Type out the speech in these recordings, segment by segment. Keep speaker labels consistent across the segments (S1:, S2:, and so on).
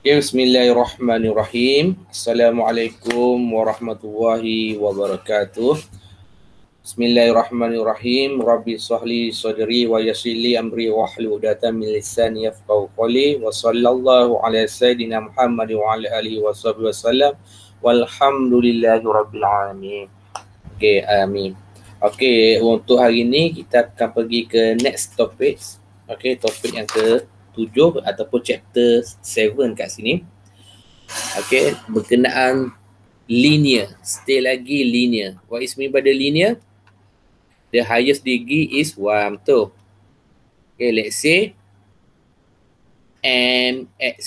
S1: Bismillahirrahmanirrahim. Assalamualaikum warahmatullahi wabarakatuh. Bismillahirrahmanirrahim. Rabbi shrahli sadri wa yassir li amri wahlul 'uqdatam min lisani yafqahu qawli wa sallallahu ala sayidina Muhammad wa ala alihi washabbihi wasallam walhamdulillahi rabbil alamin. Okey, amin. Okey, untuk hari ini kita akan pergi ke next topic. Okey, topik yang ke-7 ataupun chapter 7 kat sini. Okey, berkenaan linear. Stay lagi linear. What is mean by the linear? The highest degree is 1 tu. Okay, let's say mx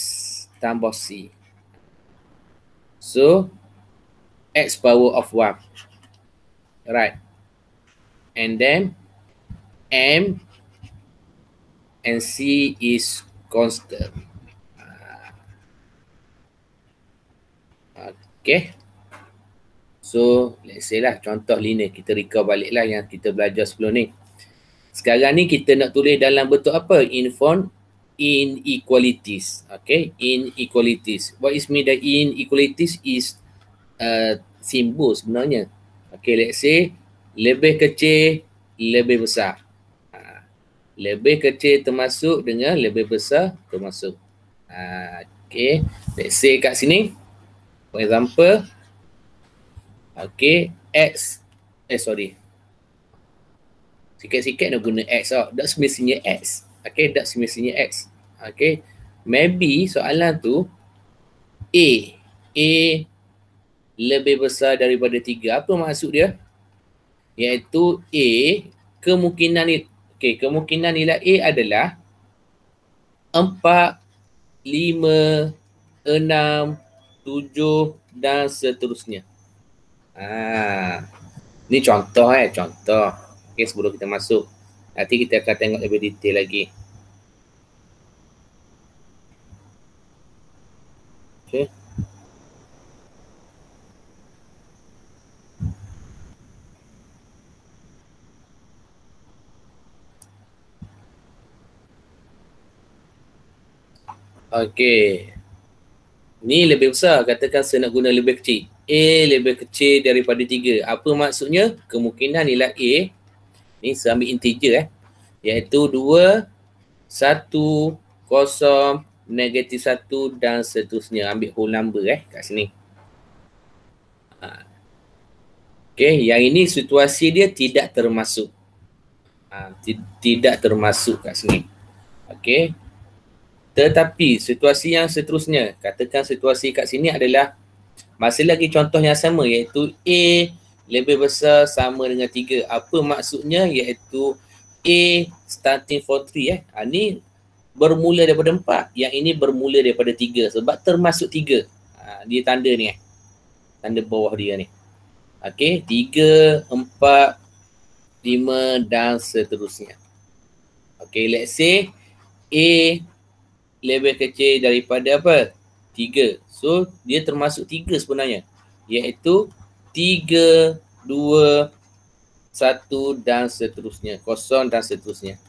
S1: tambah c. So, x power of 1. Right. And then, m and c is constant. Okay. So, let's say lah contoh linear. Kita recall balik lah yang kita belajar sebelum ni. Sekarang ni kita nak tulis dalam bentuk apa? In form inequalities. Okay. Inequalities. What is mean that inequalities is simbol sebenarnya. Okay, let's say lebih kecil, lebih besar. Lebih kecil termasuk dengan lebih besar termasuk. Okay. Let's say kat sini. For example, okay, x, sikit-sikit nak guna x tau. Tak semestinya x. Okay, tak semestinya x. Okay, maybe soalan tu A lebih besar daripada 3. Apa maksud dia? Iaitu A, kemungkinan nilai A adalah 4, 5, 6, 7 dan seterusnya. Ni contoh contoh. Okey, sebelum kita masuk. Nanti kita akan tengok lebih detail lagi. Okey. Okey. Ni lebih besar, katakan saya nak guna lebih kecil. A lebih kecil daripada 3. Apa maksudnya? Kemungkinan nilai A, ni saya ambil integer iaitu 2, 1, 0, negatif 1 dan seterusnya. Ambil whole number kat sini. Okay, yang ini situasi dia tidak termasuk. Tidak termasuk kat sini. Okay. Tetapi situasi yang seterusnya, katakan situasi kat sini adalah masih lagi contoh yang sama iaitu A lebih besar sama dengan 3. Apa maksudnya? Iaitu A starting for 3 ni bermula daripada 4. Yang ini bermula daripada 3 sebab termasuk 3. Dia tanda ni tanda bawah dia ni. Okey, 3, 4, 5 dan seterusnya. Okey, let's say A lebih kecil daripada apa? 3. So, dia termasuk 3 sebenarnya. Iaitu 3, 2, 1 dan seterusnya. 0 dan seterusnya.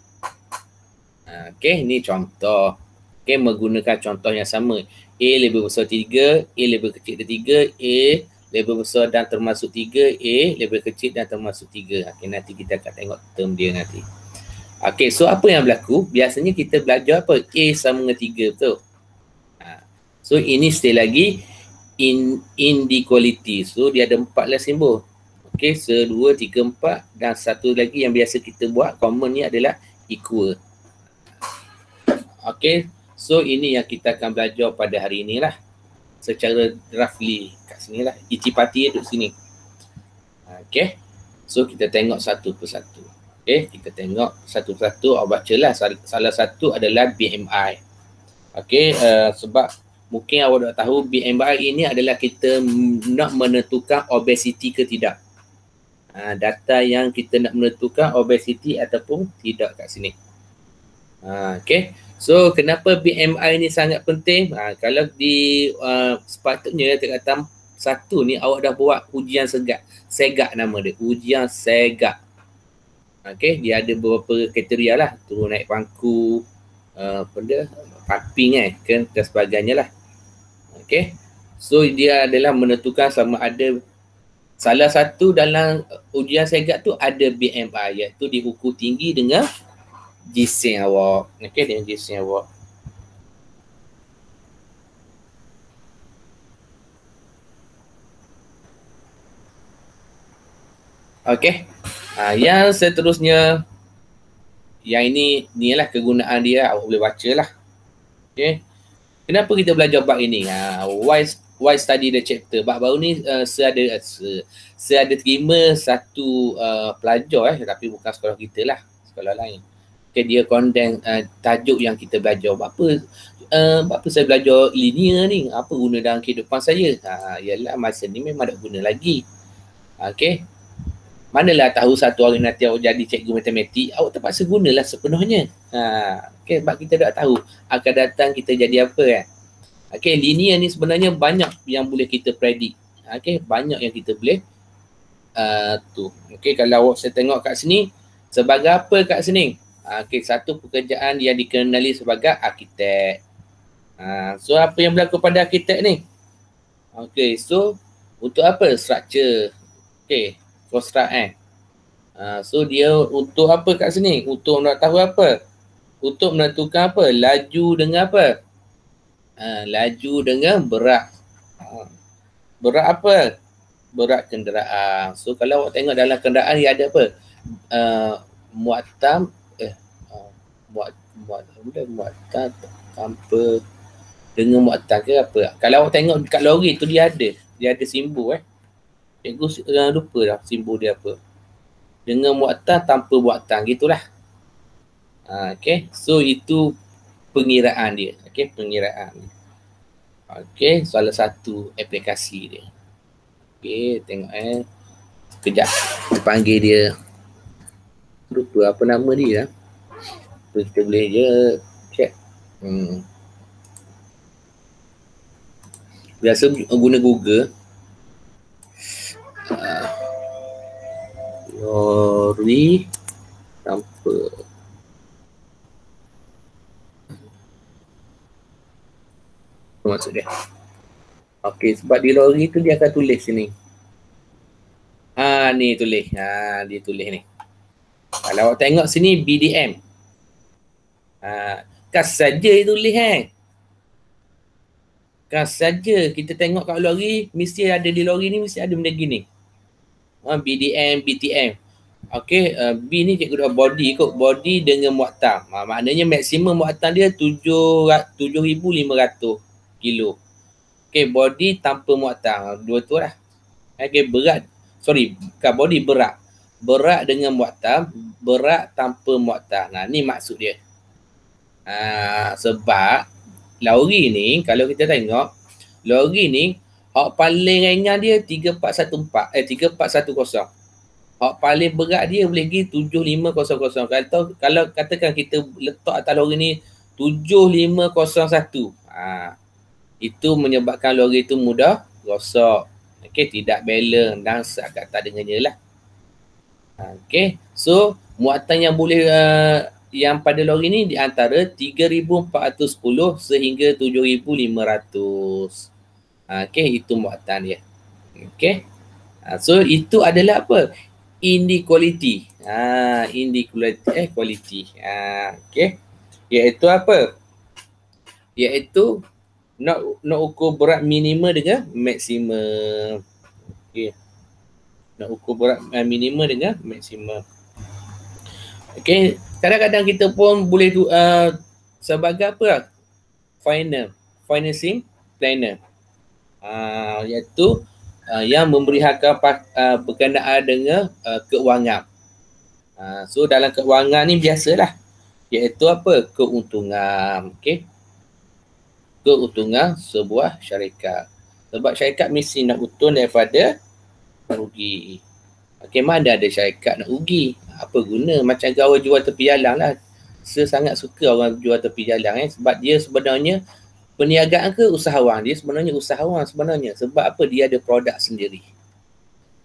S1: Okay, ni contoh. Okay, menggunakan contoh yang sama. A lebih besar 3, A lebih kecil dari 3, A lebih besar dan termasuk 3, A lebih kecil dan termasuk 3. Okay, nanti kita akan tengok term dia nanti. Okay, so apa yang berlaku? Biasanya kita belajar apa? A sama dengan 3, betul? So, ini stay lagi inequality. So, dia ada 4 lah simbol. Okay, 1, 2, 3, 4 dan satu lagi yang biasa kita buat common ni adalah equal. Okay, so ini yang kita akan belajar pada hari ini lah. Secara roughly kat sini lah. Itipati duduk sini. Okay, so kita tengok satu persatu. Okay, kita tengok satu persatu. Awak bacalah. Salah satu adalah BMI. Okay, sebab mungkin awak dah tahu BMI ini adalah kita nak menentukan obesiti ke tidak. Data yang kita nak menentukan obesiti ataupun tidak kat sini. Okay, so kenapa BMI ni sangat penting? Kalau di sepatutnya kata satu ni awak dah buat ujian segak nama dia, ujian segak. Okay, dia ada beberapa kriteria lah, turun naik pangku, benda, parking kan dan sebagainya lah. Okay. So dia adalah menentukan sama ada salah satu dalam ujian segak tu ada BMI, iaitu diukur tinggi dengan jisim awak. Okay, dengan jisim awak. Okay. Yang seterusnya, yang ini lah kegunaan dia, awak boleh baca lah. Okay. Kenapa kita belajar bab ini? Why study the chapter? Bab baru ni saya ada terima satu pelajar tapi bukan sekolah kita lah, sekolah lain. Okay, dia condemn tajuk yang kita belajar. Apa saya belajar linear ni? Apa guna dalam kehidupan saya? Yalah, masa ni memang tak guna lagi. Okay. Manalah tahu satu hari nanti awak jadi cikgu matematik, awak terpaksa gunalah sepenuhnya. Okay, sebab kita tak tahu akan datang kita jadi apa kan. Okay, linear ni sebenarnya banyak yang boleh kita predik. Okay, banyak yang kita boleh tu. Okay, kalau awak saya tengok kat sini, sebagai apa kat sini? Okay, satu pekerjaan yang dikenali sebagai arkitek. So apa yang berlaku pada arkitek ni? Okay, so untuk apa? Structure. Okay, construct so dia untuk apa kat sini? Untuk nak tahu apa? Untuk menentukan apa? Laju dengan apa? Laju dengan berat. Berat apa? Berat kenderaan. So kalau awak tengok dalam kenderaan dia ada apa? Muattam tanpa dengan muattam ke apa? Kalau awak tengok dekat lori tu dia ada simbol Cikgu lupa dah simbol dia apa. Dengan muattam tanpa muattam, gitulah. Okay, so itu pengiraan dia. Okay, pengiraan. Okay, salah satu aplikasi dia. Okay, tengok sekejap panggil dia. Lupa apa nama dia. Kita boleh je check. Biasa guna Google. Lori tanpa apa maksud dia? Okey, sebab di lori tu dia akan tulis sini. Ni tulis. Dia tulis ni. Kalau awak tengok sini BDM. Kas saja dia tulis Kas saja kita tengok kat lori, mesti ada di lori ni mesti ada benda gini. BDM, BTM. Okey, B ni cikgu dah body kot. Body dengan muattam. Maknanya maksimum muattam dia 7,500 kilo. Okey, body tanpa muattam. Dua tu lah. Okey, berat. Sorry, bukan body, berat. Berat dengan muattam, berat tanpa muattam. Ni maksud dia. Sebab lori ni, kalau kita tengok, lori ni hak paling ringan dia 3414 3410. Hak paling berat dia boleh pergi 7500. Kalau katakan kita letak atas lori ni 7501. Itu menyebabkan lori itu mudah rosak. Okey, tidak balance dan seakan tak dengannya lah. Okey, so muatan yang boleh yang pada lori ni di antara 3410 sehingga 7500. Okey, itu muatan dia. Okey. So itu adalah apa? Inequality. Quality. Okey. Iaitu apa? Iaitu nak ukur berat minima dengan maksimum. Okey. Nak ukur berat minima dengan maksimum. Okey, kadang-kadang kita pun boleh sebagai apa? Financing planner. Iaitu yang memberi hak berkenaan dengan keuangan. So dalam keuangan ni biasalah, iaitu apa? Keuntungan. Okey. Keuntungan sebuah syarikat. Sebab syarikat mesti nak untung daripada rugi. Okey, mana ada syarikat nak rugi? Apa guna? Macam gaul jual tepi jalan lah. Saya sangat suka orang jual tepi jalan sebab dia sebenarnya perniagaan ke usahawan? Dia sebenarnya usahawan sebenarnya. Sebab apa? Dia ada produk sendiri.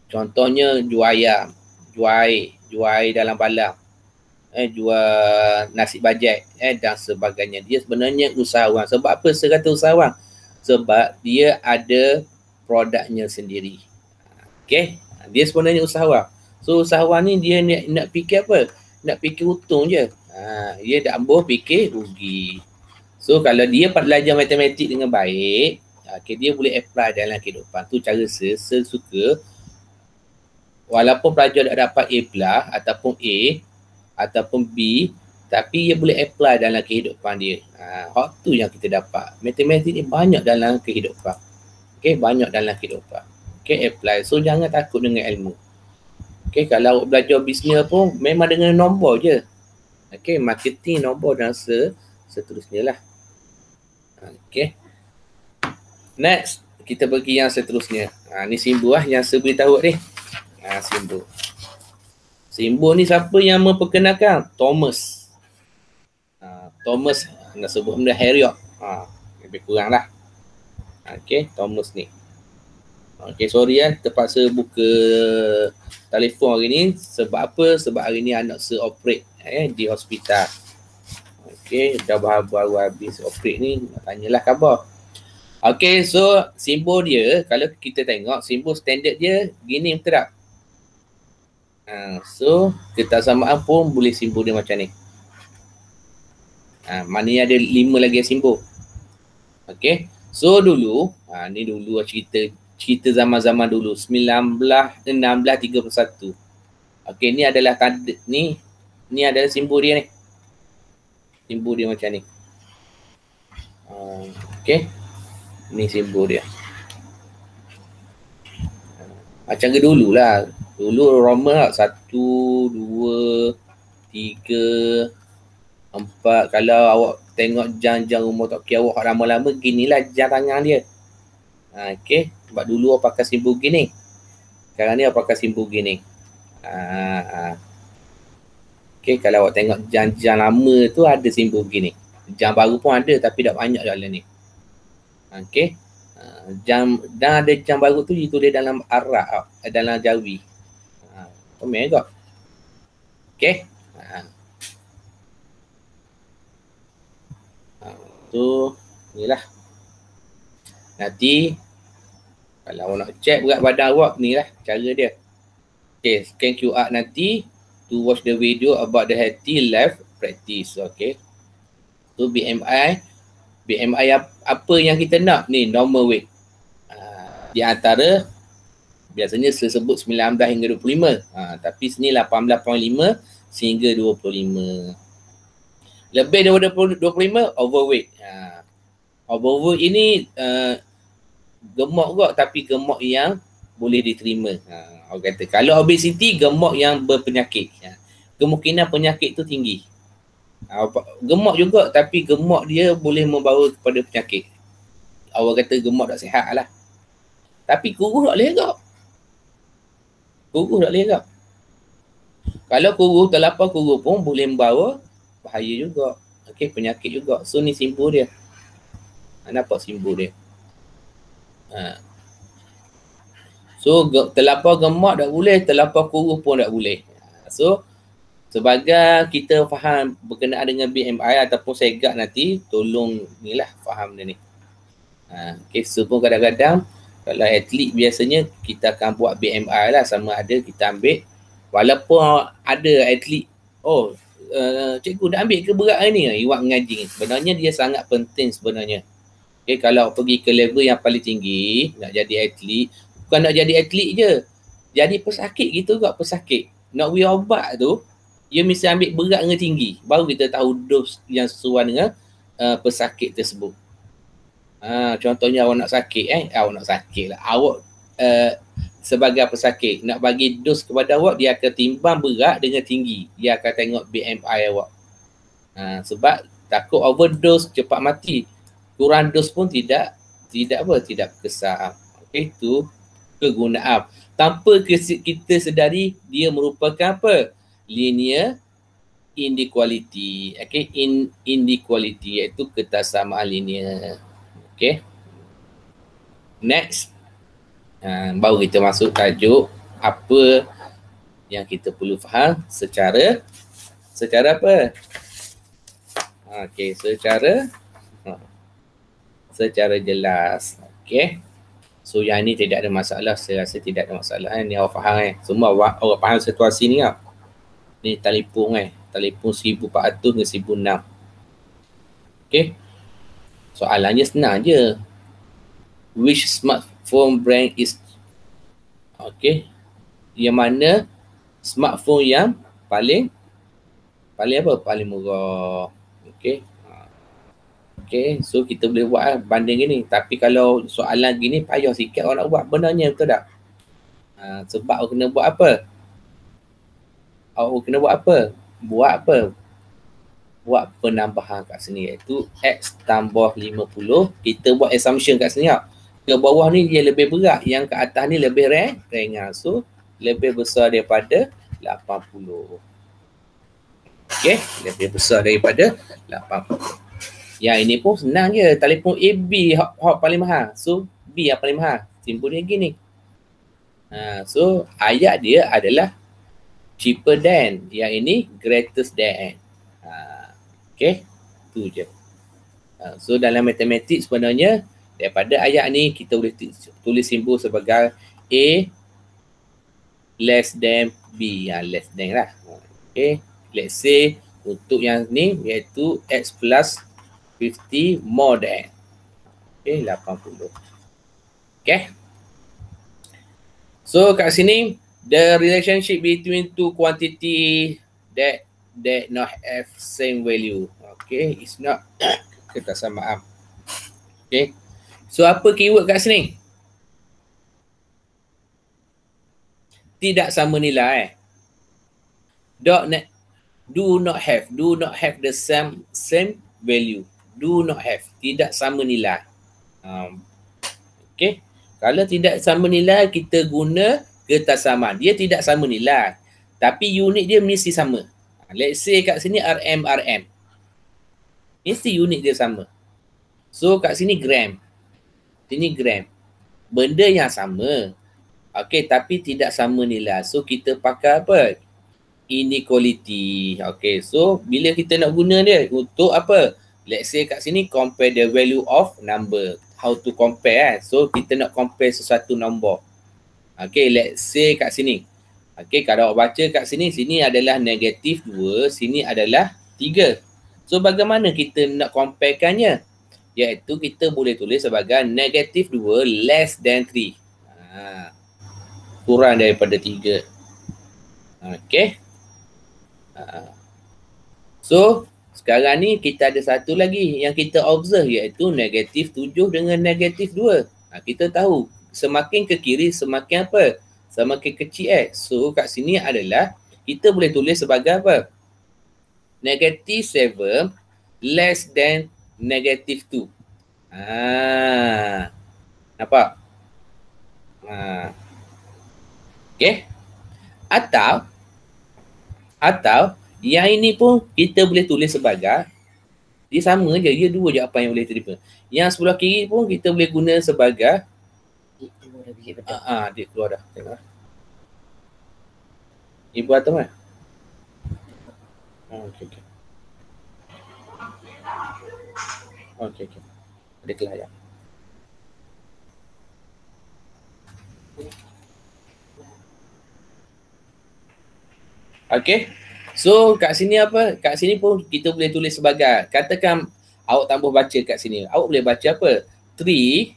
S1: Contohnya jual ayam, jual air dalam balang, jual nasi bajet dan sebagainya. Dia sebenarnya usahawan. Sebab apa saya kata usahawan? Sebab dia ada produknya sendiri. Okay, dia sebenarnya usahawan. So usahawan ni dia nak fikir apa? Nak fikir untung je. Dia tak ambil fikir rugi. So kalau dia belajar matematik dengan baik, okay, dia boleh apply dalam kehidupan. Tu cara sesuka. Walaupun pelajar tak dapat A plus ataupun A ataupun B, tapi dia boleh apply dalam kehidupan dia. Hak tu yang kita dapat. Matematik ni banyak dalam kehidupan. Okay, banyak dalam kehidupan. Okay, apply. So jangan takut dengan ilmu. Okay, kalau belajar bisnes pun memang dengan nombor je. Okay, marketing, nombor dan seterusnya lah. Okay. Next, kita pergi yang seterusnya. Ni simbol lah yang saya beritahu ni. Simbol. Simbol ni siapa yang memperkenalkan? Thomas. Thomas, nak sebut benda Harriot. Lebih kurang lah. Okay, Thomas ni. Okay, sorry terpaksa buka telefon hari ni. Sebab apa? Sebab hari ni anak saya operate di hospital. Okay, dah baru habis operate ni. Tanyalah khabar. Okay, so simbol dia, kalau kita tengok simbol standard dia gini, betul tak? So, kesamaan pun boleh simbol dia macam ni. Maknanya ada 5 lagi simbol. Okay, so dulu, ni dulu cerita zaman-zaman dulu, 1631. Okay, ni adalah tanda, ni adalah simbol dia ni. Simbol dia macam ni. Okay, ni simbol dia. Macam ke dulu lah. Dulu Roma 1, 2, 3, 4. Kalau awak tengok jam-jam rumah tok kira awak lama-lama, ginilah jam tangan dia. Okay, sebab dulu awak pakai simbol gini. Sekarang ni awak pakai simbol gini. Okay, kalau awak tengok jam-jam lama tu ada simbol gini. Jam baru pun ada tapi tak banyak dalam ni. Okay, jam, dan ada jam baru tu ditulis dalam Arab, dalam Jawi. Komen juga. Okay. Tu inilah. Nanti kalau awak nak check berat badan awak, ni lah cara dia. Okay, scan QR nanti to watch the video about the healthy life practice. Okay. Tu BMI. BMI apa yang kita nak ni, normal weight. Di antara biasanya saya sebut 19 hingga 25. Tapi sini 18.5 sehingga 25. Lebih daripada 25, overweight. Overweight ini gemuk juga, tapi gemuk yang boleh diterima. Orang kata kalau obesity, gemuk yang berpenyakit. Kemungkinan penyakit tu tinggi. Gemuk juga, tapi gemuk dia boleh membawa kepada penyakit. Orang kata gemuk tak sihat lah. Tapi kurus tak boleh juga. Kurus tak boleh juga. Kalau kurus, terlapar kurus pun boleh membawa bahaya juga. Okay, penyakit juga. So ni simbol dia. Nampak simbol dia. So terlapar gemuk tak boleh, terlapar kurus pun tak boleh. So sebagai kita faham berkenaan dengan BMI ataupun segak nanti, tolong ni lah faham dia ni. Okay, so pun kadang-kadang kalau atlet biasanya kita akan buat BMI lah, sama ada kita ambil, walaupun ada atlet, cikgu dah ambil ke berat hari ni, iwak mengaji. Sebenarnya dia sangat penting sebenarnya. Okay, kalau pergi ke level yang paling tinggi, nak jadi atlet, bukan nak jadi atlet je, jadi pesakit gitu juga, pesakit. Nak beri obat tu, dia mesti ambil berat dengan tinggi, baru kita tahu dos yang sesuai dengan pesakit tersebut. Contohnya awak nak sakit, awak nak sakit lah. Awak sebagai pesakit nak bagi dos kepada awak, dia akan timbang berat dengan tinggi. Dia akan tengok BMI awak. Sebab takut overdose cepat mati. Kurang dos pun tidak kesal. Okay, itu kegunaan. Tanpa kita sedari, dia merupakan apa? Linear inequality. Okay, inequality iaitu kesamaan linear. Okay. Next. Baru kita masuk tajuk apa yang kita perlu faham secara apa? Okay, secara secara jelas. Okay. So yang ni tidak ada masalah. Saya rasa tidak ada masalah. Ni awak faham semua awak faham situasi ni tak? Ni telefon telefon 1400 ke 1006. Okay. Soalannya senang je. Which smartphone brand is yang mana smartphone yang paling apa? Paling murah. So kita boleh buat banding gini. Tapi kalau soalan gini payah sikit orang nak buat benarnya, betul tak? Sebab awak kena buat apa? Buat penambahan kat sini, iaitu X tambah 50. Kita buat assumption kat sini tak? Ke bawah ni dia lebih berat, yang ke atas ni lebih ringan. So lebih besar daripada 80. Lebih besar daripada 80. Yang ini pun senang je. Telefon AB hot paling mahal. So B yang paling mahal. Simpul dia gini. So ayat dia adalah cheaper than. Yang ini greatest than. Tu je. So dalam matematik sebenarnya daripada ayat ni kita boleh tulis simbol sebagai A less than B. Less than lah. Let's say untuk yang ni iaitu X plus 50 more than 80. So kat sini the relationship between two quantity that not have same value. It's not kesamaan. So apa keyword kat sini? Tidak sama nilai. Do not have the same value. Do not have, tidak sama nilai. Kalau tidak sama nilai, kita guna kesamaan. Dia tidak sama nilai, tapi unit dia mesti sama. Let's say kat sini RM. Mesti unit dia sama. So kat sini gram. Sini gram. Benda yang sama. Tapi tidak sama nilai. So kita pakai apa? Inequality. So bila kita nak guna dia untuk apa? Let's say kat sini compare the value of number. How to compare? So kita nak compare sesuatu nombor. Let's say kat sini. Kalau awak baca kat sini, sini adalah negatif 2, sini adalah 3. So bagaimana kita nak comparekannya? Iaitu kita boleh tulis sebagai negatif 2 less than 3. Kurang daripada 3. So sekarang ni kita ada satu lagi yang kita observe, iaitu negatif 7 dengan negatif 2. Kita tahu semakin ke kiri semakin apa? Semakin kecil X. So kat sini adalah kita boleh tulis sebagai apa? Negatif 7 less than negatif 2. Nampak? Atau yang ini pun kita boleh tulis sebagai, dia sama je, dia dua je apa yang boleh terima. Yang sebelah kiri pun kita boleh guna sebagai dia keluar dah. Tengok. Ibu atau mana? Okey. Ada kelas ya. So kat sini apa? Kat sini pun kita boleh tulis sebagai, katakan awak tambah baca kat sini. Awak boleh baca apa? 3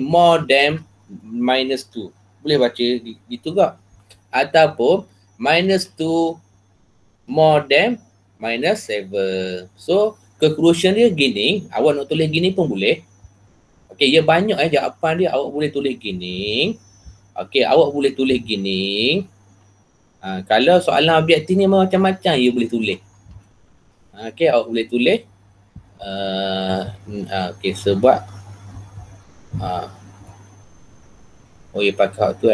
S1: more than minus 2. Boleh baca gitu tak? Ataupun minus 2 more than minus 7. So conclusion dia gini. Awak nak tulis gini pun boleh. Ia banyak jawapan dia. Awak boleh tulis gini. Awak boleh tulis gini. Kalau soalan objektif ni macam-macam ia boleh tulis. Awak boleh tulis. Sebab ia pakai tu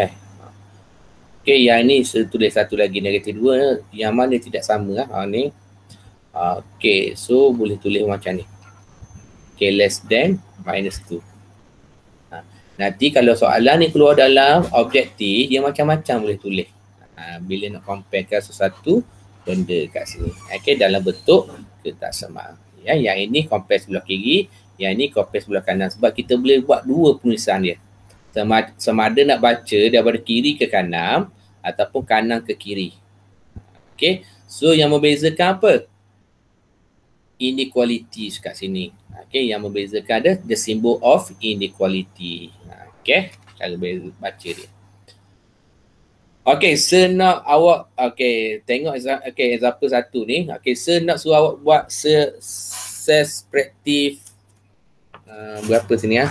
S1: yang ni tulis satu lagi negatif 2. Yang mana tidak sama ni. So boleh tulis macam ni. Less than minus 2. Nanti kalau soalan ni keluar dalam objektif, dia macam-macam boleh tulis. Bila nak comparekan sesuatu benda kat sini. Dalam bentuk kesamaan. Yang ini compare sebelah kiri, Yang ni copy sebelah kanan sebab kita boleh buat dua penulisan dia. Sama ada nak baca daripada kiri ke kanan ataupun kanan ke kiri. Okay. So yang membezakan apa? Inequalities kat sini. Okay. Yang membezakan ada the symbol of inequality. Okay. Cara baca dia. Okay, senak awak, okay, tengok example satu ni. Okay, senak suruh awak buat sesprestif berapa sini ya?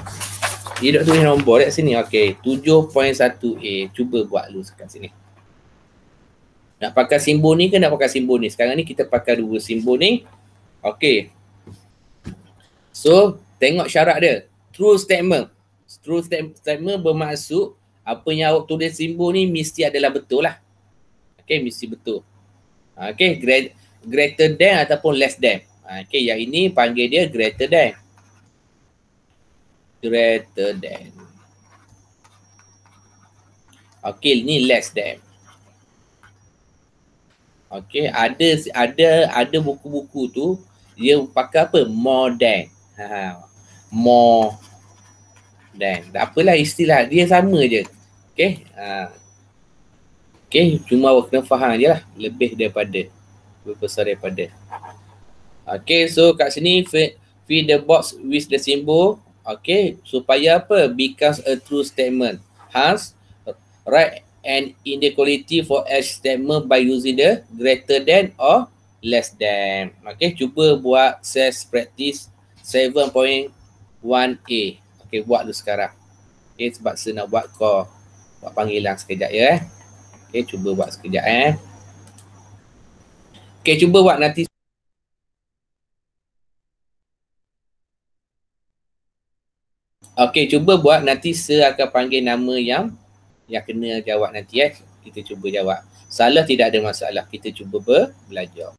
S1: Dia tak tulis nombor kat sini. Okay, 7.1a. Cuba buat dulu kat sini. Nak pakai simbol ni ke nak pakai simbol ni? Sekarang ni kita pakai dua simbol ni. Okay. So, tengok syarat dia. True statement. True statement bermaksud apa yang awak tulis simbol ni mesti adalah betul lah. Okay, mesti betul. Okay, greater than ataupun less than. Okay, yang ini panggil dia greater than. Greater than. Okay, ni less than. Okay, ada buku-buku tu dia pakai apa? More than. More than. Tak apalah istilah dia sama je. Okay. Okay, cuma awak kena faham je lah. Lebih daripada. Lebih besar daripada. Okay, so kat sini fill the box with the symbol. Okay, supaya apa? Becomes a true statement. Hence, write an inequality for each statement by using the greater than or less than. Okay, cuba buat ses practice 7.1a. Okay, buat dulu sekarang. Okay, sebab saya nak buat buat panggilan sekejap ya. Okay, cuba buat sekejap Okay, cuba buat nanti. Okay, cuba buat nanti saya akan panggil nama yang kena jawab nanti Kita cuba jawab. Salah tidak ada masalah. Kita cuba belajar.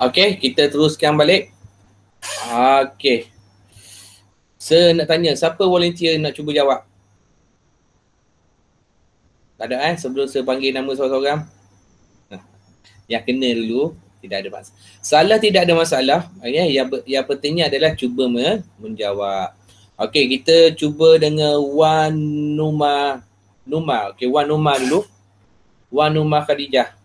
S1: Okay, kita teruskan balik. Okay. Saya nak tanya, siapa volunteer nak cuba jawab? Tak ada sebelum saya panggil nama seorang-seorang. Yang kena dulu, tidak ada masalah. Salah tidak ada masalah. Yang pentingnya adalah cuba menjawab. Okay, kita cuba dengan Wan Numa. Okay, Wan Numa dulu. Wan Numa Khadijah.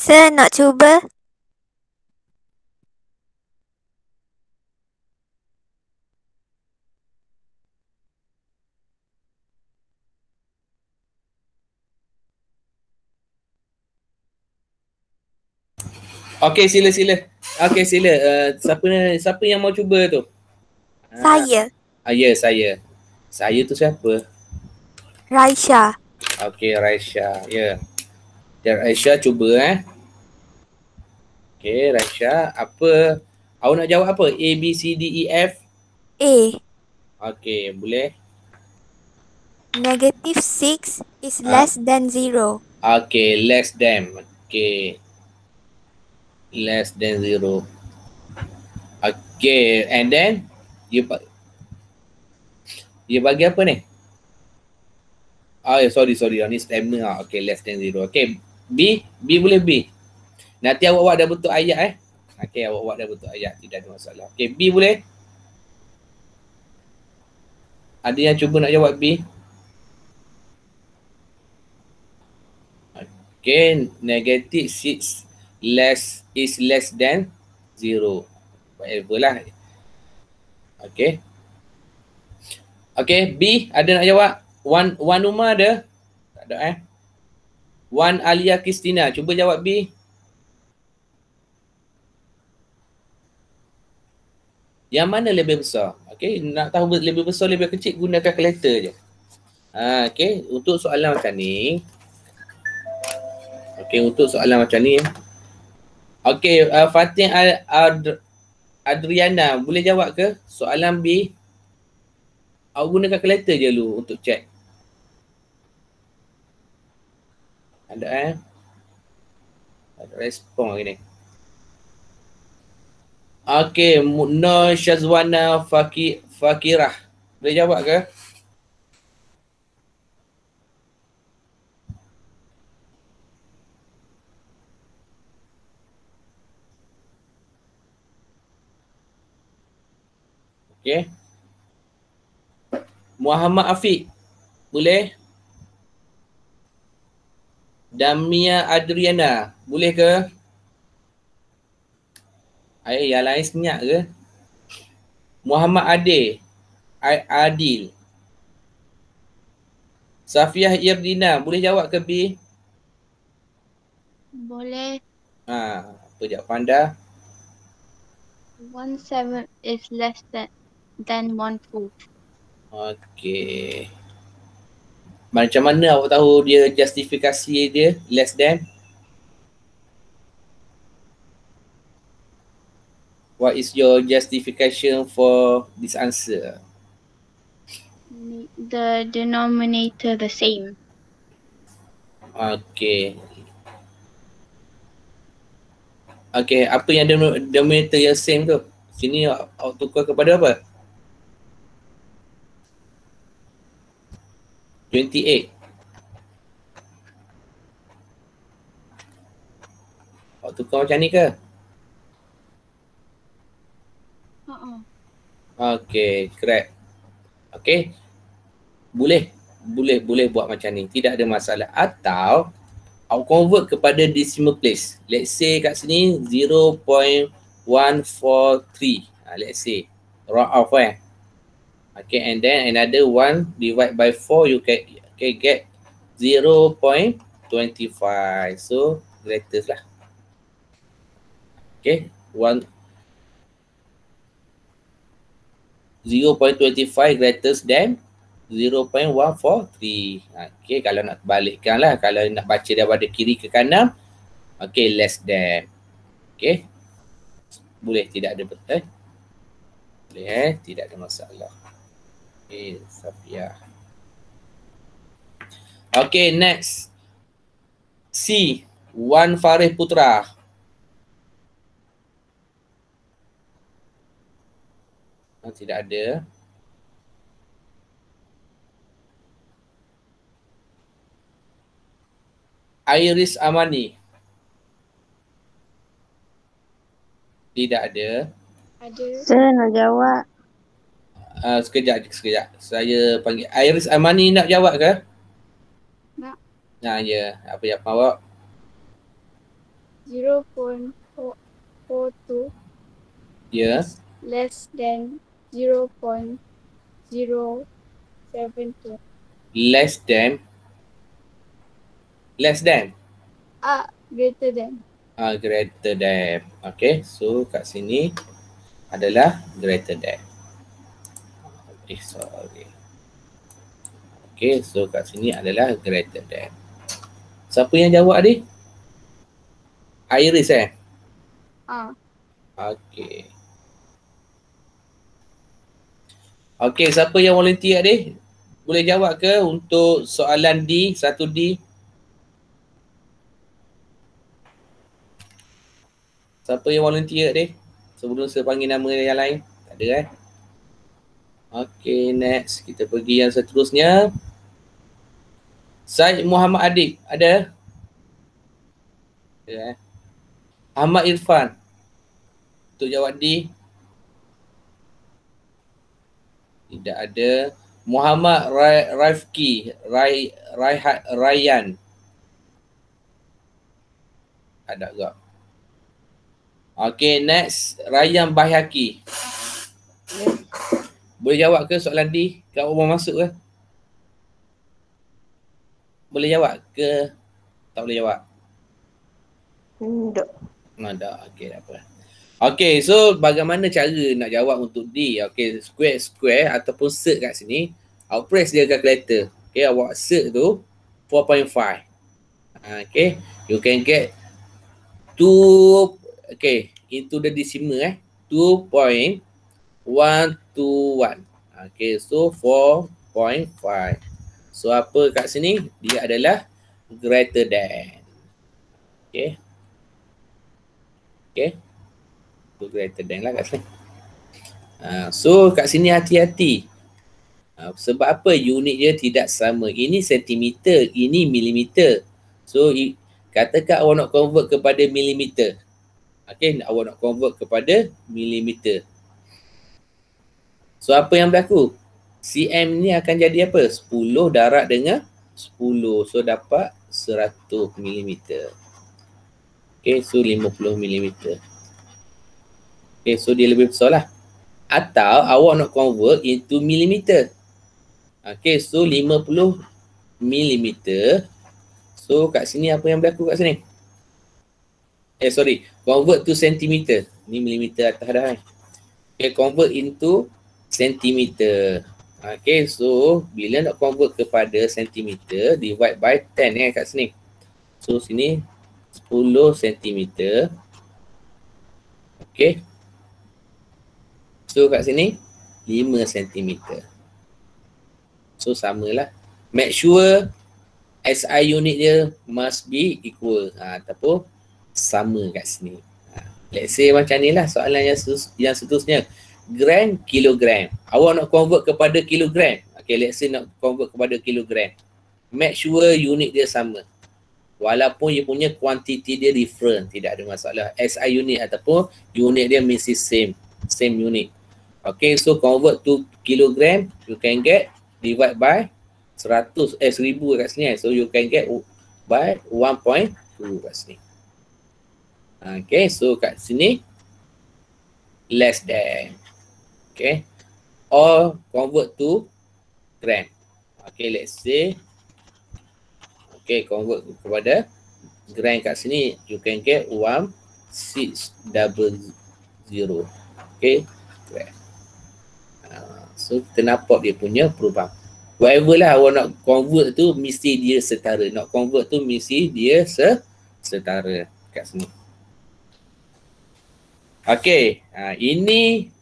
S2: Sir, nak cuba?
S1: Okey, sila. Okey, sila. Siapa yang mau cuba tu?
S2: Saya,
S1: Ya, saya. Saya tu siapa?
S2: Raisya.
S1: Okey, Raisya. Ya. Dan Raisya cuba Okey, Raisya. Apa? Awak nak jawab apa? A, B, C, D, E, F?
S2: A.
S1: Okey, boleh.
S2: -6 is less than 0.
S1: Okey, less than. Okey. Less than 0. Okey, and then you bagi apa ni? Sorry. Ni stamina. Okey, less than 0. Okey, B boleh B. Nanti awak dah bentuk ayat Okey, awak dah bentuk ayat. Tidak ada masalah. Okey, B boleh? Ada yang cuba nak jawab B? Okey, -6 is less than 0. Whatever lah. Okey. Okey, B ada nak jawab? Wan Umar ada? Tak ada Wan Alia Kristina, cuba jawab B. Yang mana lebih besar? Okey, nak tahu lebih besar lebih kecil, gunakan kalkulator je. Okey, untuk soalan macam ni. Okey, Fatin Adriana, boleh jawab ke soalan B? Awak gunakan kalkulator je dulu untuk check. Ada ada respon lagi ni. Okey, Nur Syazwana Fakirah. Boleh jawab ke? Okey. Muhammad Afiq. Boleh? Damia Adriana. Boleh ke? Yang lain senyap ke? Muhammad Adil. Safiah Irdina, boleh jawab ke B?
S3: Boleh.
S1: Apa jawapan anda?
S3: 1/7 is less than 1/4.
S1: Okey. Macam mana awak tahu dia justifikasi dia less than? What is your justification for this answer?
S3: The denominator the same.
S1: Okey. Okey, apa yang denominator yang same tu? Sini awak tukar kepada apa? 28. Awak tukar macam ni ke? Okey, correct. Okey. Boleh buat macam ni. Tidak ada masalah. Atau awak convert kepada decimal place. Let's say kat sini 0.143. Let's say round off Okay, and then another 1 divide by 4, you can get 0.25. So greatest lah. Okay, 0.25 greater than 0.143. Okay, kalau nak balikkan lah. Kalau nak baca daripada kiri ke kanan, okay, less than. Okay. Boleh, tidak ada betul. Boleh tidak ada masalah. Okay, Safiah. Okay, next. C. Wan Farid Putra. Tidak ada. Iris Amani. Tidak ada.
S3: Ada.
S2: Saya nak jawab.
S1: Sekejap. Saya panggil. Iris Amani nak jawab ke?
S3: Nak.
S1: Ya. Apa jawapan awak?
S3: 0.42
S1: Ya.
S3: is less than 0.072.
S1: Less than.
S3: Greater than.
S1: Greater than. Okay. So kat sini adalah greater than. Sorry. Okay. So kat sini adalah greater than. Siapa yang jawab ni? Iris Okay. Okay, siapa yang volunteer ni? Boleh jawab ke untuk soalan D, 1D? Siapa yang volunteer ni? Sebelum saya panggil nama yang lain. Tak ada Okay, next. Kita pergi yang seterusnya. Syed Muhammad Adik, ada? Ya. Ahmad Irfan. Untuk jawab D. Tidak ada. Muhammad Raifki. Rayyan. Ada tak? Okay, next. Rayyan Bahyaki. Boleh jawab ke soalan D? Kau mau masuk ke? Boleh jawab ke? Tak boleh jawab?
S2: Tak.
S1: Tak. Okay, tak apa. Okay, so bagaimana cara nak jawab untuk D? Okay, square ataupun search kat sini. Awak press dia calculator. Okay, awak search tu 4.5. Okay, you can get 2, okay, into the decimal 2.121. Okay, so 4.5. So apa kat sini? Dia adalah greater than. Okay. Okay. So greater than lah kat sini. So kat sini hati-hati. Sebab apa unit dia tidak sama. Ini sentimeter, ini milimeter. So katakan awak nak convert kepada milimeter. Okay, awak nak convert kepada milimeter. So apa yang berlaku? cm ni akan jadi apa? 10 darab dengan 10. So dapat 100 milimeter. Okay, so 50 milimeter. Okay, so dia lebih besar lah. Atau awak nak convert into millimeter. Okay, so 50 millimeter. So kat sini apa yang berlaku kat sini? Convert to centimeter. Ni millimeter atas dah kan. Okay, convert into centimeter. Okay, so bila nak convert kepada centimeter, divide by 10 kat sini. So sini 10 centimeter. Okay. So kat sini 5 cm. So samalah. Make sure SI unit dia must be equal. Ataupun sama kat sini. Let's say macam ni lah soalan yang seterusnya. Gram, kilogram. Awak nak convert kepada kilogram. Okay, let's say nak convert kepada kilogram. Make sure unit dia sama. Walaupun dia punya quantity dia different. Tidak ada masalah. SI unit ataupun unit dia mesti same unit. Okay, so convert to kilogram, you can get divide by 1000 kat sini. So you can get by 1.2 kat sini. Okay, so kat sini less than. Okay, or convert to gram. Okay, let's say convert kepada gram kat sini, you can get 1600. Okay, gram. So kita nampak dia punya perubahan. Whatever lah awak nak convert tu mesti dia setara. Nak convert tu mesti dia setara kat sini. Okay, ini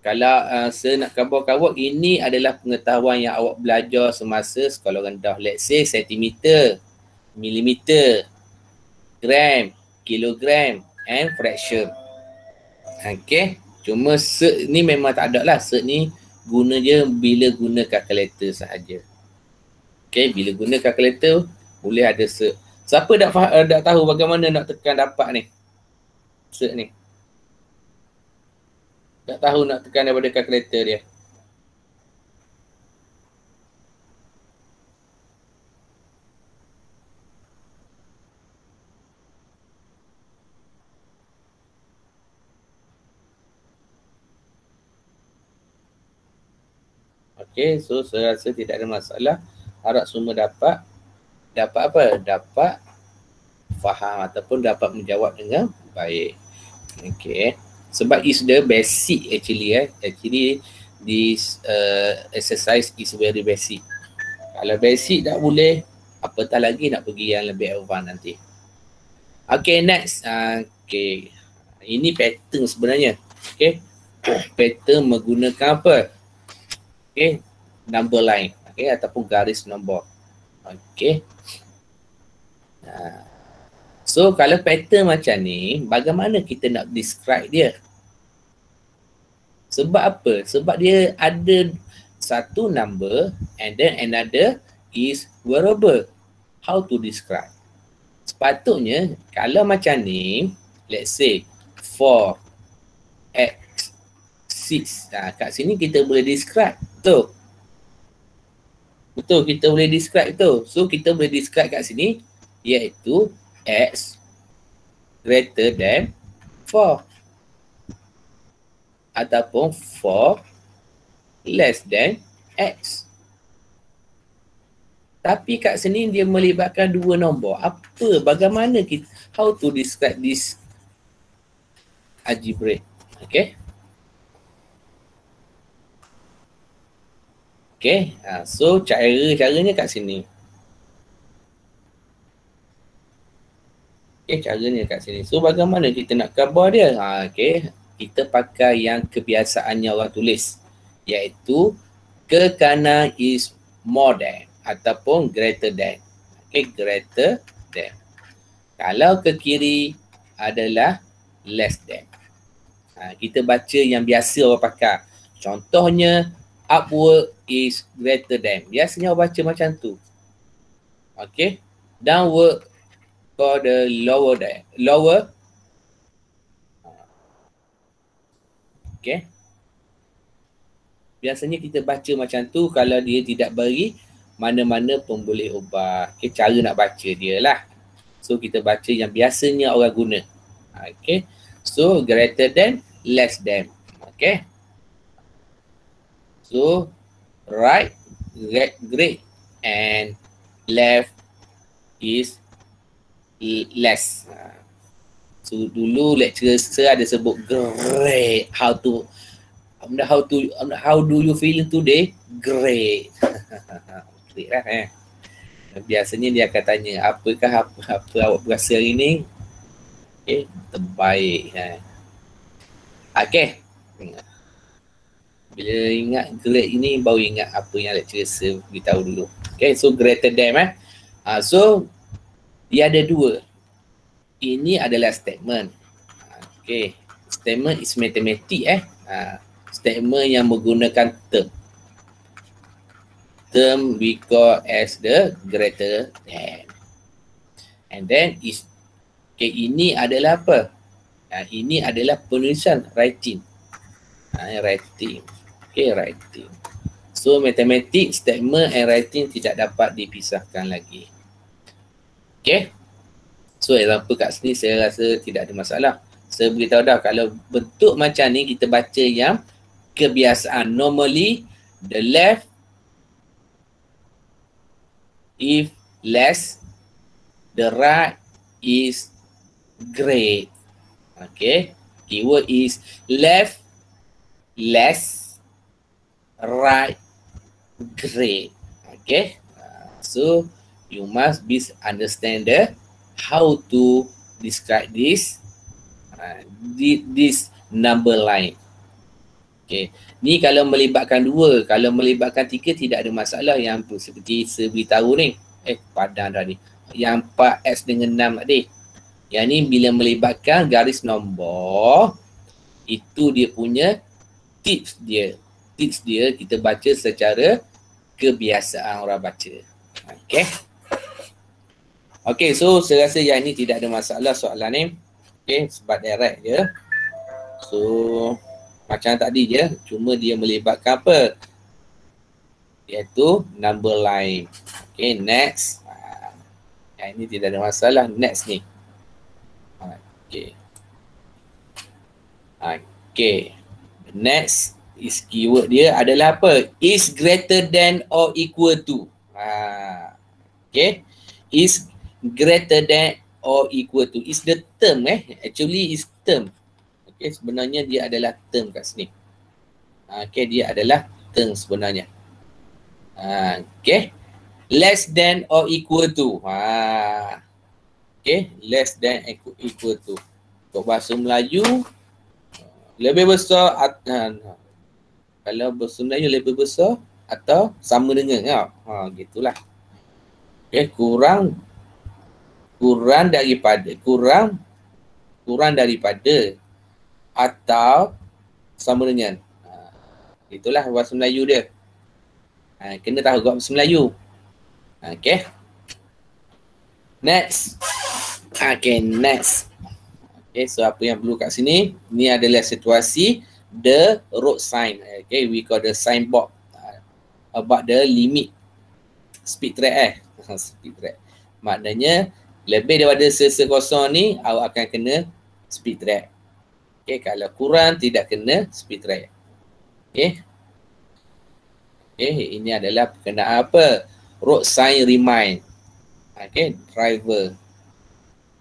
S1: kalau saya nak kabur-kabur, ini adalah pengetahuan yang awak belajar semasa sekolah rendah. Let's say sentimeter, milimeter, gram, kilogram and fraction. Okay, cuma cert ni memang tak ada lah. Cert ni guna je bila guna calculator sahaja. Okay, bila guna calculator boleh ada cert. Siapa dah tahu bagaimana nak tekan dapat ni? Cert ni. Tak tahu nak tekan daripada calculator dia. Okay, so saya rasa tidak ada masalah. Harap semua dapat apa? Dapat faham ataupun dapat menjawab dengan baik. Okay. Sebab is the basic actually. Actually this exercise is very basic. Kalau basic tak boleh, apatah lagi nak pergi yang lebih advance nanti. Okay, next. Okay. Ini pattern sebenarnya. Okay. Pattern menggunakan apa? Okay. Number line. Okay. Ataupun garis nombor. Okay. So, kalau pattern macam ni, bagaimana kita nak describe dia? Sebab apa? Sebab dia ada satu number and then another is variable. How to describe? Sepatutnya, kalau macam ni, let's say 4x6. Kat sini kita boleh describe. Betul? Betul, kita boleh describe tu. So, kita boleh describe kat sini iaitu x greater than 4. Ataupun 4 less than x. Tapi kat sini dia melibatkan dua nombor. Apa? Bagaimana kita, how to describe this algebraic? Okay. Okay. So caranya kat sini. Okay, caranya kat sini. So bagaimana kita nak khabar dia? Okay. Kita pakai yang kebiasaannya orang tulis. Iaitu ke kanan is more than ataupun greater than. Okay, greater than. Kalau ke kiri adalah less than. Kita baca yang biasa orang pakai. Contohnya, upward is greater than. Biasanya orang baca macam tu. Okay. Downward for the lower than. Lower. Okay. Biasanya kita baca macam tu kalau dia tidak beri mana-mana pemboleh ubah. Okay, cara nak baca dia lah. So, kita baca yang biasanya orang guna. Okay. So, greater than, less than. Okay. So, right, great, and left is less. So, dulu lecturer saya ada sebut great. How do you feel today? Great. Great lah Biasanya dia akan tanya, apakah apa awak berasa hari ni? Okay, terbaik. Okay. Bila ingat great ini, baru ingat apa yang lecturer saya beritahu dulu. Okay, so greater than. So, dia ada dua. Ini adalah statement. Okay, statement is mathematics. Statement yang menggunakan term. Term we call as the greater than. And then is, okay, ini adalah apa? Ini adalah penulisan, writing. Writing. Okay, writing. So, mathematics, statement and writing tidak dapat dipisahkan lagi. Okay. So, example kat sini saya rasa tidak ada masalah. Saya beritahu dah, kalau bentuk macam ni kita baca yang kebiasaan. Normally, the left if less, the right is great. Okay. Keyword is left, less, right, great. Okay. So, you must understand the how to describe this number line. Okay. Ni kalau melibatkan dua, kalau melibatkan tiga tidak ada masalah yang seperti saya beritahu ni. Padang dah ni. Yang 4x dengan 6 tadi. Yang ni bila melibatkan garis nombor, itu dia punya tips dia. Tips dia kita baca secara kebiasaan orang baca. Okay. Okay, so saya rasa yang ni tidak ada masalah soalan ni. Okay, sebab direct je. So, macam tadi je, cuma dia melibatkan apa? Iaitu number line. Okay, next. Yang ini tidak ada masalah. Next ni. Okay. Okay. Next is keyword dia adalah apa? Is greater than or equal to. Okay. Is greater than or equal to. Is the term Actually is term. Okay, sebenarnya dia adalah term kat sini. Okay, dia adalah term sebenarnya. Okay. Less than or equal to. Okay, less than equal to. Untuk bahasa Melayu, lebih besar kalau bahasa Melayu lebih besar atau sama dengan. Gitulah. Okay, kurang daripada atau sama dengan. Itulah bahasa Melayu dia. Kena tahu bahasa Melayu. Okay. Next. Okay, next. Okay, so apa yang perlu kat sini? Ni adalah situasi the road sign. Okay, we call the signboard about the limit speed track speed track. Maknanya lebih daripada sekosong ni awak akan kena speed track. Okay, kalau kurang tidak kena speed track. Okay. Okay, ini adalah perkenaan apa? Road sign remind. Okay, driver.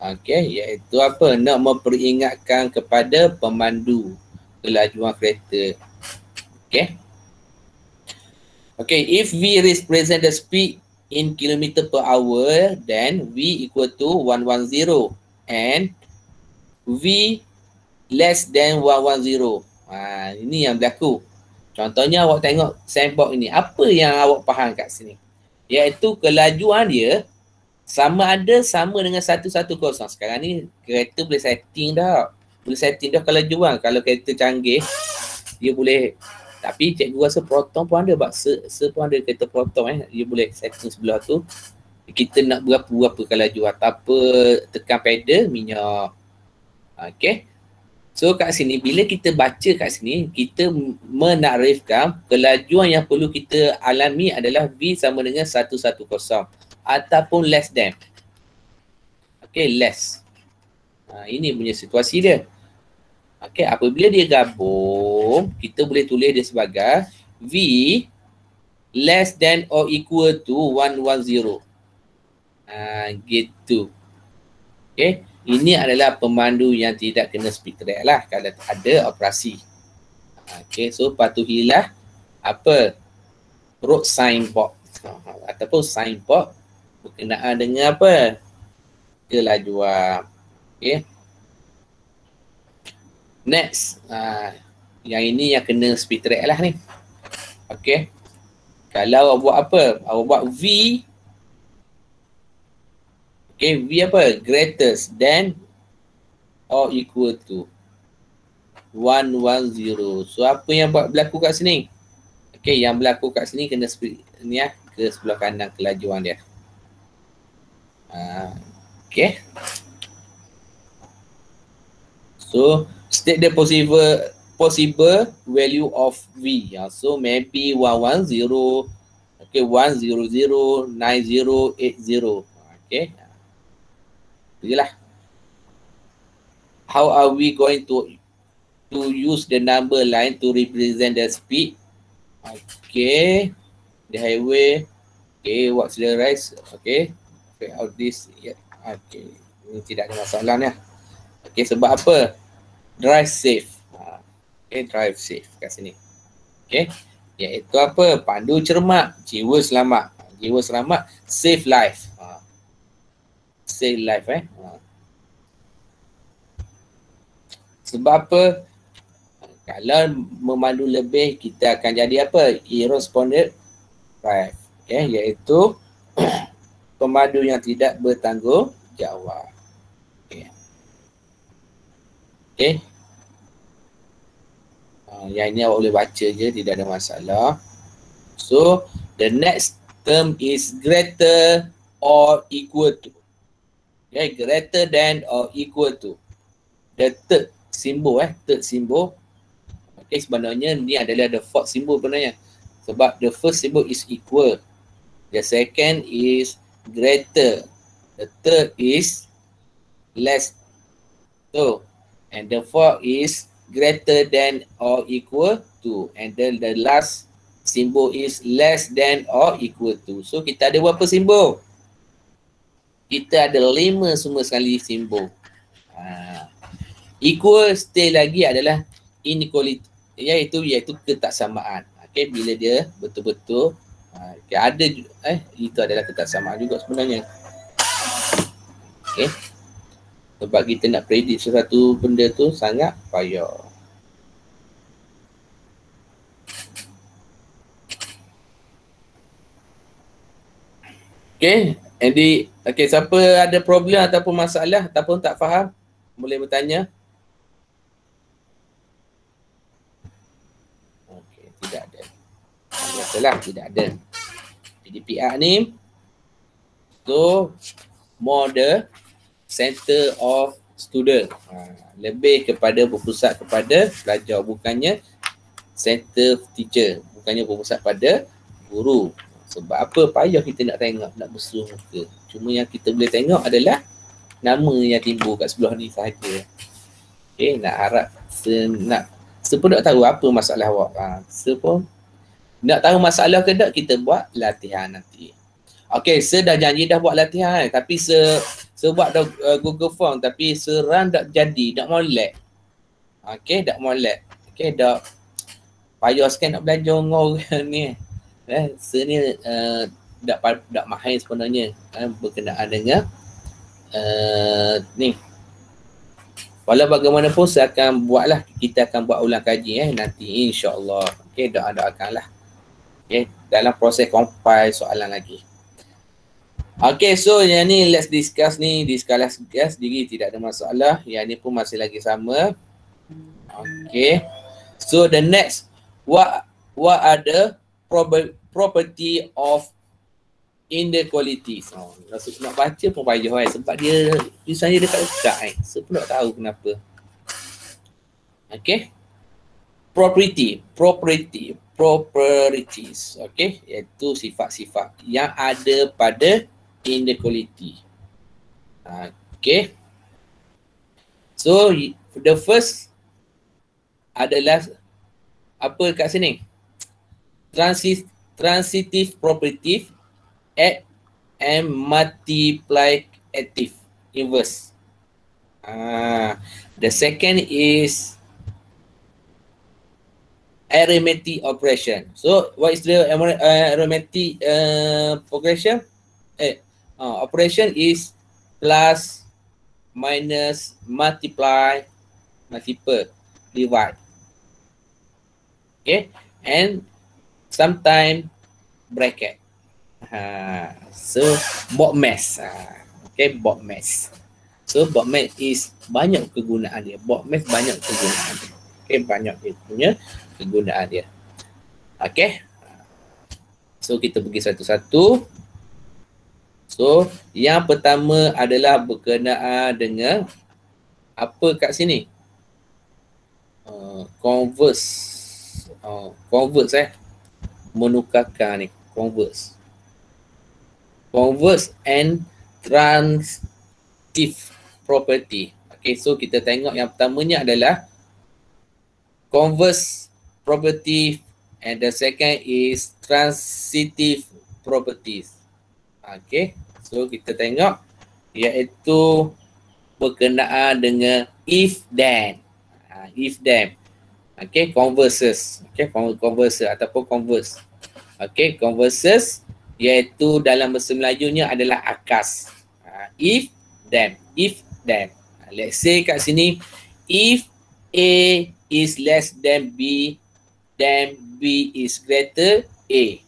S1: Okay, iaitu apa? Nak memperingatkan kepada pemandu kelajuan kereta. Okay. Okay, if V represent the speed in kilometer per hour, then V equal to 110 and V less than 110. Ini yang berlaku. Contohnya awak tengok signboard ini. Apa yang awak faham kat sini? Iaitu kelajuan dia sama dengan 110. Sekarang ni kereta boleh setting dah. Kelajuan. Kalau kereta canggih, dia boleh. Tapi cikgu rasa Proton pun ada. Pun ada kereta Proton. Dia boleh setting sebelah tu. Kita nak berapa kelajuan. Tanpa tekan pedal, minyak. Okay. So kat sini, bila kita baca kat sini, kita menakrifkan kelajuan yang perlu kita alami adalah V sama dengan 110 ataupun less than. Okay, less. Ini punya situasi dia. Okay, apabila dia gabung, kita boleh tulis dia sebagai V less than or equal to 110. Gitu. Okay. Ini adalah pemandu yang tidak kena speed track lah kalau ada operasi. Okay, so patuhilah apa? Road signboard ataupun signboard berkenaan dengan apa? Kelajuan. Okay. Next. Yang ini yang kena speed track lah ni. Okay. Kalau awak buat apa? Awak buat V. Okay, V apa? Greatest than or equal to 110. So apa yang berlaku kat sini? Okay, yang berlaku kat sini kena speed ni ke sebelah kanan kelajuan dia. Okay. So state the possible value of V. So maybe 110, okay, 100, 90, 80. Okay. Itulah. How are we going to use the number line to represent the speed? Okay. The highway. Okay, what's the rise? Okay. Out this. Yeah. Okay. Ini tidak ada masalah ni. Okay, sebab apa? Drive safe. Okay, drive safe kat sini. Okay. Iaitu apa? Pandu cermat, jiwa selamat. Jiwa selamat, save life. Save life Sebab apa? Kalau memandu lebih, kita akan jadi apa? Irresponsible drive. Okay, iaitu pemandu yang tidak bertanggungjawab. Okay. Okay. Yang ini awak boleh baca je, tidak ada masalah. So, the next term is greater or equal to. Okay, greater than or equal to. The third symbol third symbol. Okay, sebenarnya ni adalah the fourth symbol sebenarnya. Sebab the first symbol is equal. The second is greater. The third is less. So, and the fourth is greater than or equal to, and then the last symbol is less than or equal to. So kita ada berapa simbol? Kita ada 5 semua sekali simbol. Equal stay lagi adalah inequality, iaitu ketaksamaan. Okay, bila dia betul-betul ada itu adalah ketaksamaan juga sebenarnya. Okay. Sebab kita nak predict sesuatu benda tu sangat payah. Okay, Andy, okay, siapa ada problem ataupun masalah ataupun tak faham, boleh bertanya. Okay, tidak ada. Biasalah, tidak ada. PDPR ni, so more the center of student. Lebih kepada berpusat kepada pelajar, bukannya center teacher, bukannya berpusat pada guru. Sebab apa? Payah kita nak tengok, nak berseluruh muka. Cuma yang kita boleh tengok adalah nama yang timbul kat sebelah ni sahaja. Okay, nak harap sepun nak tahu apa masalah awak. Sepun nak tahu masalah ke tak, kita buat latihan nanti. Okay, saya dah janji dah buat latihan, tapi saya buat dah Google Form, tapi run tak jadi, tak molek. Okay, tak molek. Okay, dah payah sikit nak belajar dengan orang ni. Saya ni tak mahir sebenarnya berkenaan dengan ni. Walau bagaimanapun saya akan buatlah, kita akan buat ulang kaji nanti insya-Allah. Okay, doakanlah. Okay, dalam proses compile soalan lagi. Okay, so yang ni let's discuss diri, tidak ada masalah. Yang ni pun masih lagi sama. Okay, so the next, what are the property of inequalities? Nak baca pun payah sebab dia tulisannya dekat-dekat saya pun tak tahu kenapa. Okay, properties, okay, iaitu sifat-sifat yang ada pada inequality. Okay, so the first adalah apa kat sini? Transitive property, add and multiplicative inverse. The second is arithmetic operation. So what is the arithmetic progression? Operation is plus, minus, multiply, multiple, divide. Okay, and sometimes bracket. So BODMAS. Okay, BODMAS. So BODMAS is banyak kegunaan dia. BODMAS banyak kegunaan dia. Okay, banyak dia punya kegunaan dia. Okay, so kita pergi satu-satu. So yang pertama adalah berkenaan dengan apa kat sini? Converse menukarkan ni, converse and transitive property. Okay, so kita tengok yang pertamanya adalah converse property and the second is transitive properties. Okay, so kita tengok iaitu berkenaan dengan if then. Okay, converses. Okay, converse ataupun converse. Okay, converses iaitu dalam bahasa Melayunya adalah akas. If then. Let's say kat sini, if A is less than B, then B is greater A.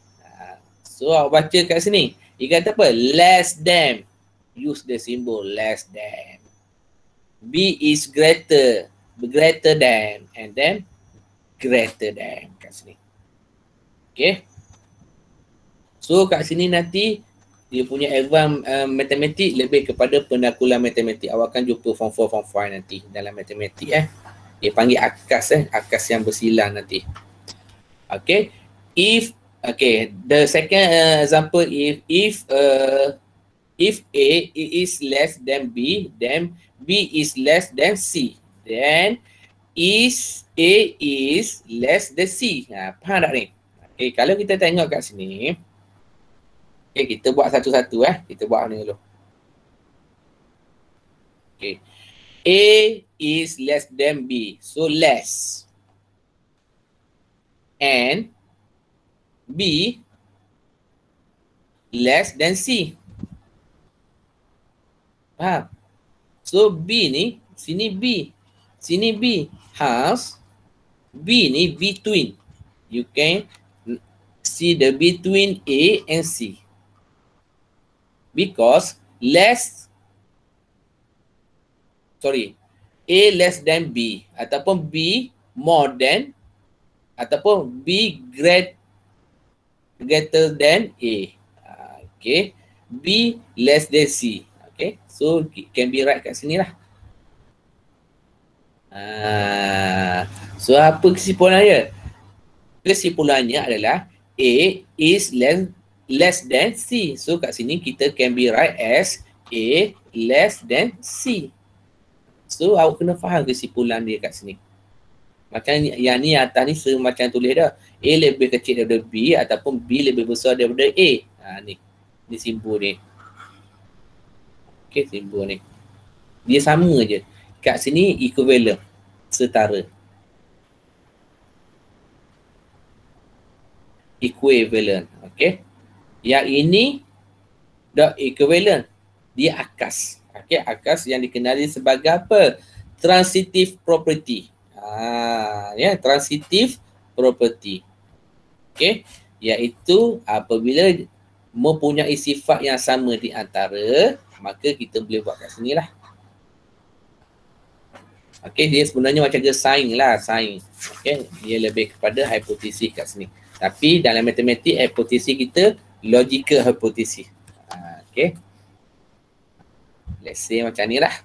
S1: So awak baca kat sini, dia kata apa? Less than. Use the symbol less than. B is greater than, and then greater than kat sini. Okay. So kat sini nanti dia punya advance matematik lebih kepada penaklukan matematik. Awak akan jumpa form 4, form 5 nanti dalam matematik Dia panggil akas akas yang bersilang nanti. Okay. The second example, if A is less than B, then B is less than C, then A is less than C. Faham tak ni? Okay, kalau kita tengok kat sini, okay, kita buat satu-satu Kita buat ni dulu. Okay. A is less than B. So less. And B less than C. Faham? So B ni, sini B. Sini B. Has B ni between. You can see the between A and C. Because A less than B ataupun B more than ataupun B greater than A. Okay. B less than C. Okay. So can be right kat sini lah. So apa kesimpulannya? Kesimpulannya adalah A is less than C. So kat sini kita can be right as A less than C. So awak kena faham kesimpulan dia kat sini. Macam yang ni atas ni semacam tulis dah. A lebih kecil daripada B ataupun B lebih besar daripada A. Ni simbol ni. Okay, simbol ni. Dia sama je. Kat sini equivalent. Setara. Equivalent. Okay. Yang ini dah equivalent. Dia akas. Okay, akas yang dikenali sebagai apa? Transitive property. Transitive property. Okay. Iaitu apabila mempunyai sifat yang sama di antara, maka kita boleh buat kat sini lah. Okay, dia sebenarnya macam ke sign lah, sign. Okay, dia lebih kepada hipotesis kat sini. Tapi dalam matematik, hipotesis kita logical hipotesis. Okay. Let's say macam ni lah.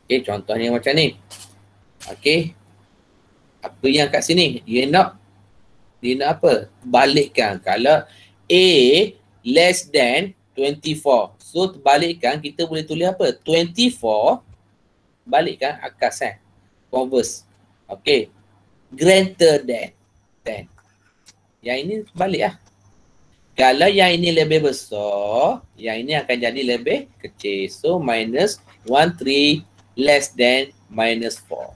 S1: Okay, contohnya macam ni. Okay. Apa yang kat sini? Dia nak apa? Balikkan. Kalau A less than 24. So, balikkan kita boleh tulis apa? 24. Balikkan akas converse. Okay. Greater than 10. Yang ini balik lah. Kalau yang ini lebih besar, yang ini akan jadi lebih kecil. So, minus 1, 3 less than minus 4.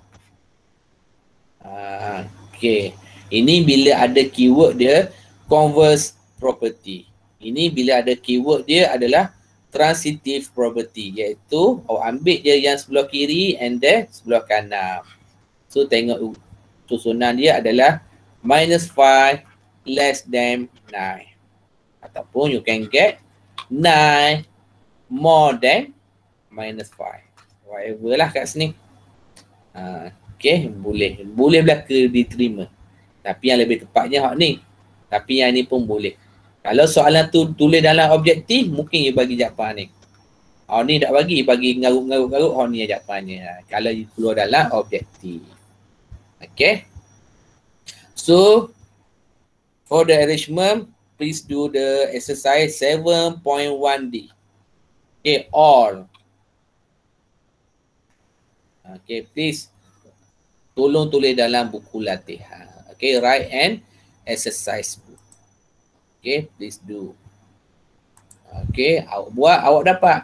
S1: Okay. Ini bila ada keyword dia converse property. Ini bila ada keyword dia adalah transitive property, iaitu awak ambil je yang sebelah kiri and then sebelah kanan. So tengok susunan dia adalah minus 5 less than 9. Ataupun you can get 9 more than minus 5. Whatever lah kat sini. Okay, boleh belaka diterima. Tapi yang lebih tepatnya hak ni. Tapi yang ni pun boleh. Kalau soalan tu tulis dalam objektif, mungkin you bagi jawapan ni. Ni tak bagi ngarut-ngarut, ni jawapannya. Kalau you keluar dalam objektif. Okay. So, for the arrangement, please do the exercise 7.1D. Okay, all. Okay, please tolong tulis dalam buku latihan. Okay, write an exercise book. Okay, please do. Okay, awak buat, awak dapat.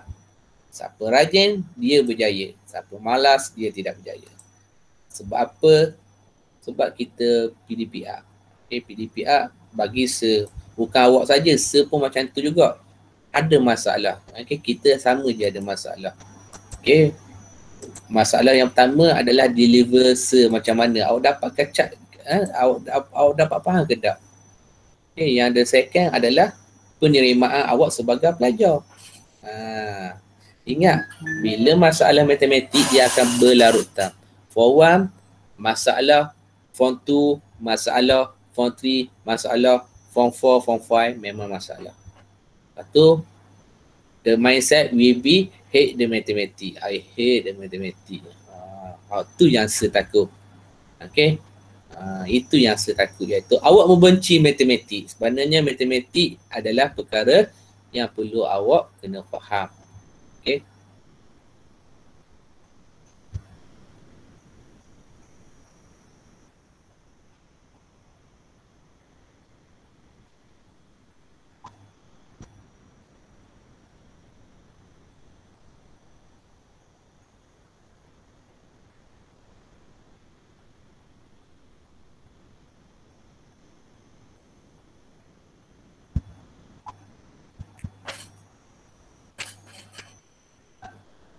S1: Siapa rajin, dia berjaya. Siapa malas, dia tidak berjaya. Sebab apa? Sebab kita PDPR. Okay, PDPR bagi bukan awak saja, pun macam tu juga. Ada masalah. Okay, kita sama je ada masalah. Okay, masalah yang pertama adalah deliver macam mana. Awak dapat kecak, awak dapat faham ke tak? Okay, yang the second adalah penerimaan awak sebagai pelajar. Ingat, bila masalah matematik dia akan berlarutan. Form 1, masalah. Form 2, masalah. Form 3, masalah. Form 4, Form 5, memang masalah. Lepas tu, the mindset will be hate the mathematics. I hate the mathematics. Itu yang saya takut. Okay. Itu yang saya takut, iaitu awak membenci matematik. Sebenarnya matematik adalah perkara yang perlu awak kena faham. Okay.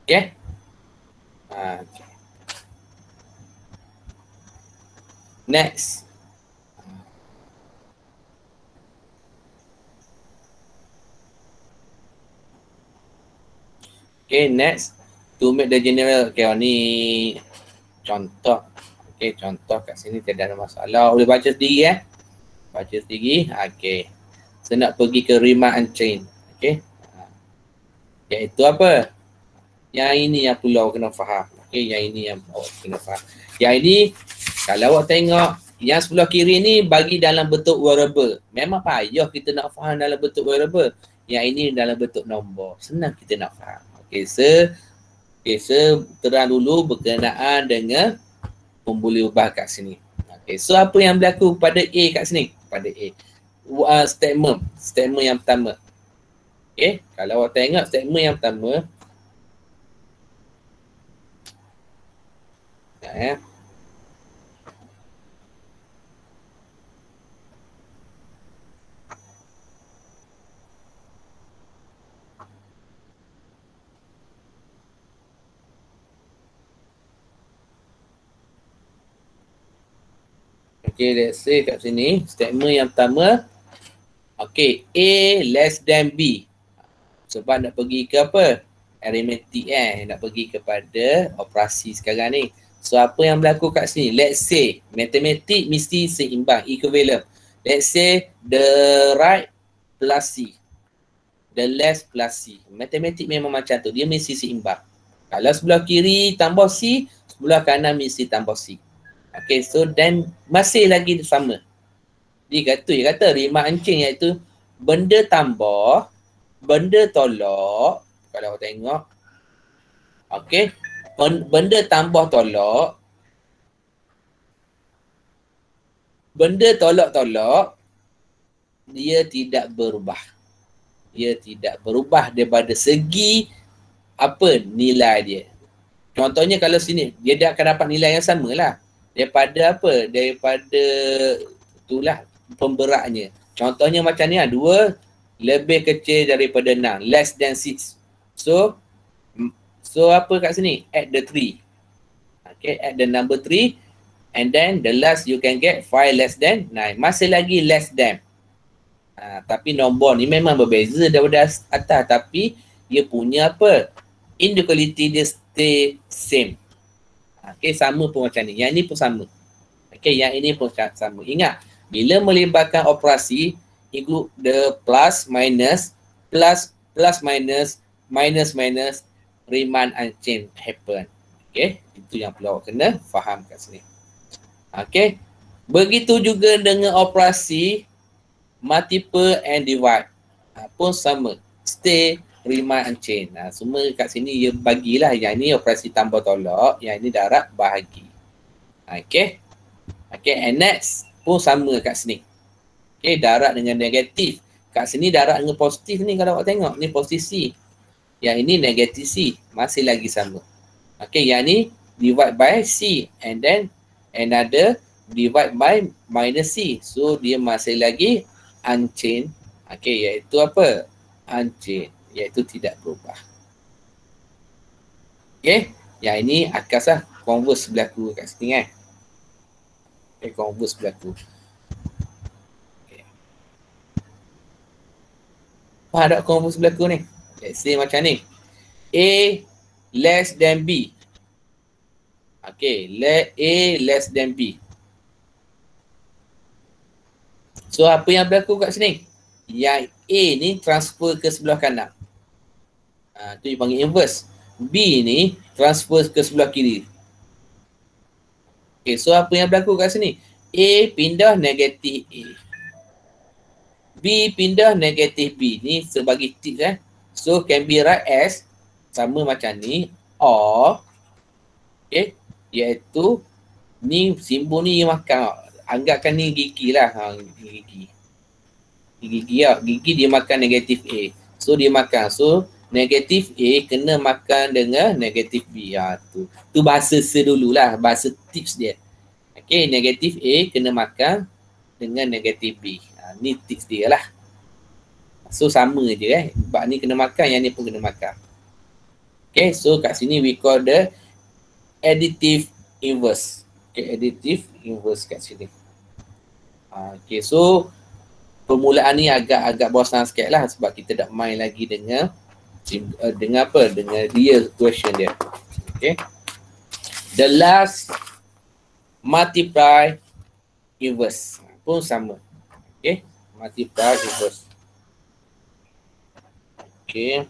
S1: Okay. Okay. Next. Okay, next. To make the general, okay, ni contoh. Okay, contoh kat sini tidak ada masalah. Boleh baca sendiri Baca sendiri. Okay. So nak pergi ke Riemann Unchained. Okay. Iaitu apa? Yang ini yang perlu awak kena faham. Okay, yang ini yang awak kena faham. Yang ini, kalau awak tengok, yang sebelah kiri ni bagi dalam bentuk variable. Memang payah kita nak faham dalam bentuk variable. Yang ini dalam bentuk nombor. Senang kita nak faham. Okay, terang dulu berkenaan dengan pembuli ubah kat sini. Okay, so apa yang berlaku pada A kat sini? Pada A. Statement yang pertama. Okay, kalau awak tengok statement yang pertama. Okay, let's say kat sini, statement yang pertama, okay, A less than B. Sebab nak pergi ke apa? Arithmetic nak pergi kepada operasi sekarang ni. So, apa yang berlaku kat sini? Let's say, matematik mesti seimbang, equivalent. Let's say, the right plus C. The left plus C. Matematik memang macam tu, dia mesti seimbang. Kalau sebelah kiri tambah C, sebelah kanan mesti tambah C. Okay, so then masih lagi sama. Dia kata Riemann Unchained iaitu benda tambah, benda tolak. Kalau awak tengok. Okay, benda tambah tolak. Benda tolak-tolak, dia tidak berubah. Dia tidak berubah daripada segi apa nilai dia. Contohnya kalau sini, dia dah akan dapat nilai yang sama lah. Daripada apa? Daripada itulah pemberatnya. Contohnya macam ni lah. 2 lebih kecil daripada 6. Less than 6. So apa kat sini? Add the 3. Okay, add the number 3. And then the last you can get 5 less than 9. Masih lagi less than. Tapi nombor ni memang berbeza daripada atas. Tapi dia punya apa? Inequality dia stay same. Okay, sama pun macam ni. Yang ni pun sama. Okay, yang ini pun sama. Ingat, bila melibatkan operasi, include the plus, minus, minus, Riemann Unchained happen. Okay, itu yang perlu awak kena faham kat sini. Okay, begitu juga dengan operasi multiple and divide. Pun sama. Stay Riemann Unchained. Semua kat sini dia bagilah. Yang ni operasi tambah tolak. Yang ini darab bahagi. Okay. Okay, and next pun sama kat sini. Okay, darab dengan negatif. Kat sini darab dengan positif ni kalau awak tengok. Ni posisi. Yang ini negatif C. Masih lagi sama. Okay, yang ni divide by C. And then another divide by minus C. So, dia masih lagi unchained. Okay, iaitu apa? Unchained. Iaitu tidak berubah. Okay. Yang ini akas lah. Converse berlaku kat sini Okay, converse berlaku. Okay. Faham tak converse berlaku ni? Let's say macam ni. A less than B. Okay. A less than B. So, apa yang berlaku kat sini? Yang A ni transfer ke sebelah kanan. Tu dipanggil inverse. B ni transfer ke sebelah kiri. Okay, so apa yang berlaku kat sini? A pindah negatif A. B pindah negatif B. Ni sebagai tips So can be write as sama macam ni or okay, iaitu ni simbol ni makan. Anggapkan ni gigi lah. Gigi dia makan negatif A. So dia makan. So negatif A kena makan dengan negatif B. Tu bahasa dululah, bahasa tips dia. Okay, negatif A kena makan dengan negatif B. Ni tips dia lah. So sama je Sebab ni kena makan, yang ni pun kena makan. Okay, so kat sini we call the additive inverse. Okay, additive inverse kat sini. Okay, so permulaan ni agak bosan sikit lah sebab kita dah main lagi dengan apa? Dengan real question dia. Okay. The last multiply inverse pun sama. Okay. Multiply inverse. Okay.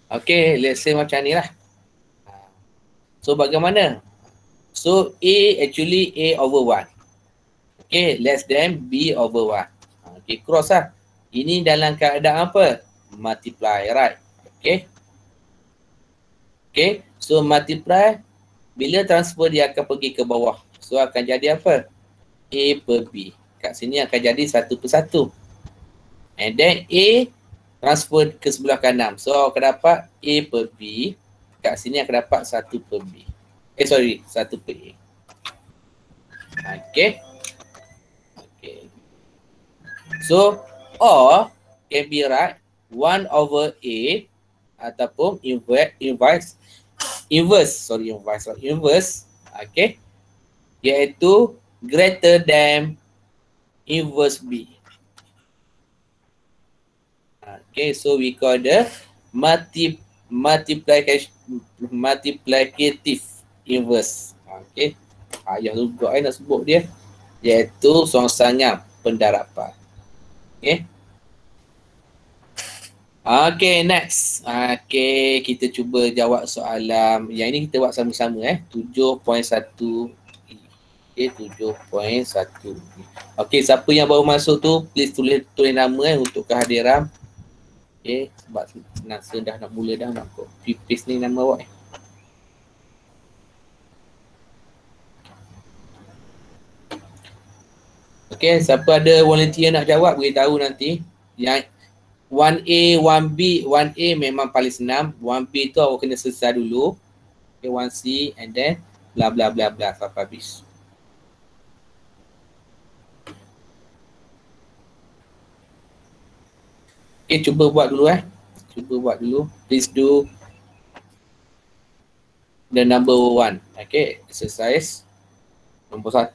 S1: Okay, let's say macam ni lah. So, bagaimana? So, A actually A over 1. Okay, less than B over 1. Okay, cross lah. Ini dalam keadaan apa? Multiply, right? Okay. Okay, so multiply. Bila transfer dia akan pergi ke bawah. So, akan jadi apa? A per B. Kat sini akan jadi 1/1. And then A transfer ke sebelah kanan. So, akan dapat A per B. Kat sini akan dapat 1 per B. 1 per A. Okay. Okay. So, or can be right 1 over A ataupun inverse. Okay. Iaitu greater than inverse B. Okay, so we call the multiplicative inverse. Okay, payah juga nak sebut dia. Iaitu songsanya pendarapan. Okay. Okay, next. Okay, kita cuba jawab soalan. Yang ini kita buat sama-sama 7.1. Okay, 7.1. Okay, siapa yang baru masuk tu, please tulis nama untuk kehadiran. Okay, sebab NASA dah nak mula dah nak copy paste ni nama awak. Okay, siapa ada volunteer nak jawab, beritahu nanti. Yang 1A, 1B, 1A memang paling senang. 1B tu awak kena selesai dulu. Okay, 1C and then bla bla bla bla sampai habis. Okay, cuba buat dulu Cuba buat dulu. Please do the number 1. Okay, exercise nombor 1.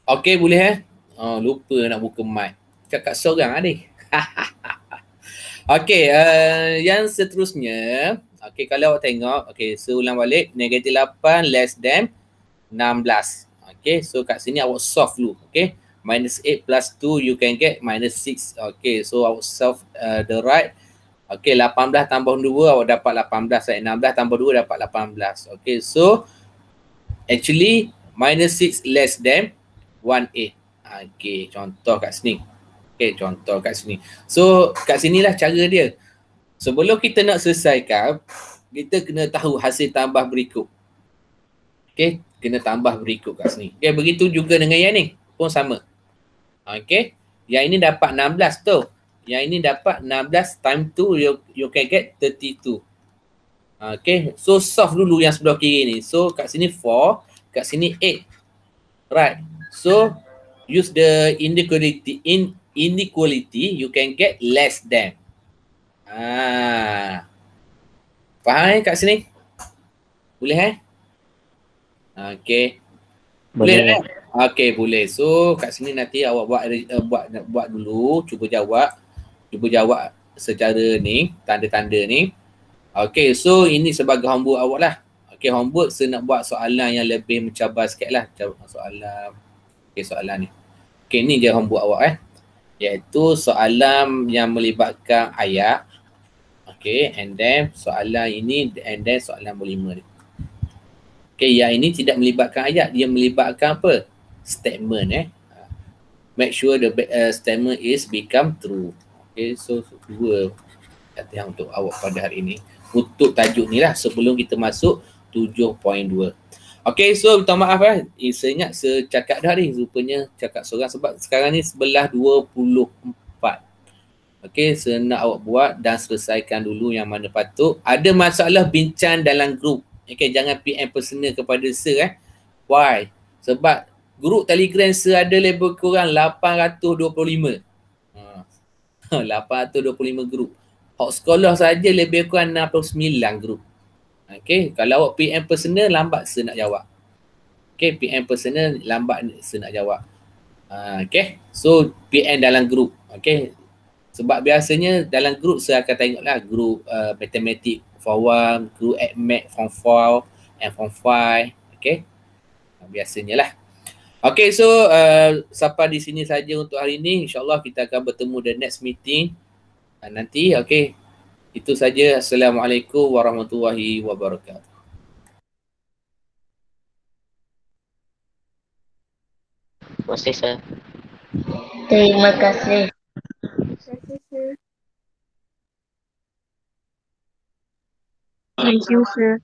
S1: Okey, boleh Oh, lupa nak buka mic. Cakap seorang adik. Okey, yang seterusnya. Okey, kalau awak tengok. Okey, seulang balik. Negatif 8 less than 16. Okey, so kat sini awak solve dulu. Okey, minus 8 plus 2 you can get minus 6. Okey, so awak solve the right. Okey, 18 tambah 2 awak dapat 18. 16 tambah 2 dapat 18. Okey, so actually minus 6 less than 18. Okey, contoh kat sini. Okey, contoh kat sini. So kat sinilah cara dia. Sebelum kita nak selesaikan, kita kena tahu hasil tambah berikut. Okey, kena tambah berikut kat sini. Okey, begitu juga dengan yang ni pun sama. Okey, yang ini dapat 16 tu. Yang ini dapat 16 times 2 you can get 32. Okey, so solve dulu yang sebelah kiri ni. So kat sini 4, kat sini 8. Right. So use the inequality you can get less than. Faham kat sini? Boleh Okey. Boleh. Okey, boleh. So kat sini nanti awak buat dulu, cuba jawab secara ni, tanda-tanda ni. Okey, so ini sebagai homework awak lah. Okey, homework saya nak buat soalan yang lebih mencabar sikit lah. Soalan ni. Okey, ni je homework awak iaitu soalan yang melibatkan ayat. Okay, and then soalan ini and then soalan nombor 5 ni. Okay, yang ini tidak melibatkan ayat, dia melibatkan apa? Statement Make sure the statement is become true. Okay, so 2 latihan untuk awak pada hari ini. Untuk tajuk ni lah sebelum kita masuk 7.2. Okay, so minta maaf saya ingat saya cakap dah ni, rupanya cakap seorang sebab sekarang ni sebelah 24. Okey, saya nak awak buat dan selesaikan dulu yang mana patut. Ada masalah bincang dalam grup. Okey, jangan PM personal kepada saya Why? Sebab grup Telegram saya ada lebih kurang 825. 825 grup. Hot Scholar saja lebih kurang 69 grup. Okey, kalau awak PM personal lambat saya nak jawab. Okey, PM personal lambat saya nak jawab. Okey, so PM dalam grup. Okey, sebab biasanya dalam grup saya akan tengoklah grup matematik form 1, grup AdMath form 4 and form 5. Okay. Biasanya lah. Okay, so sampai di sini saja untuk hari ini. InsyaAllah kita akan bertemu the next meeting nanti. Okay. Itu saja. Assalamualaikum warahmatullahi wabarakatuh.
S4: Terima kasih, sir.
S5: Terima kasih.
S3: Thank you, sir.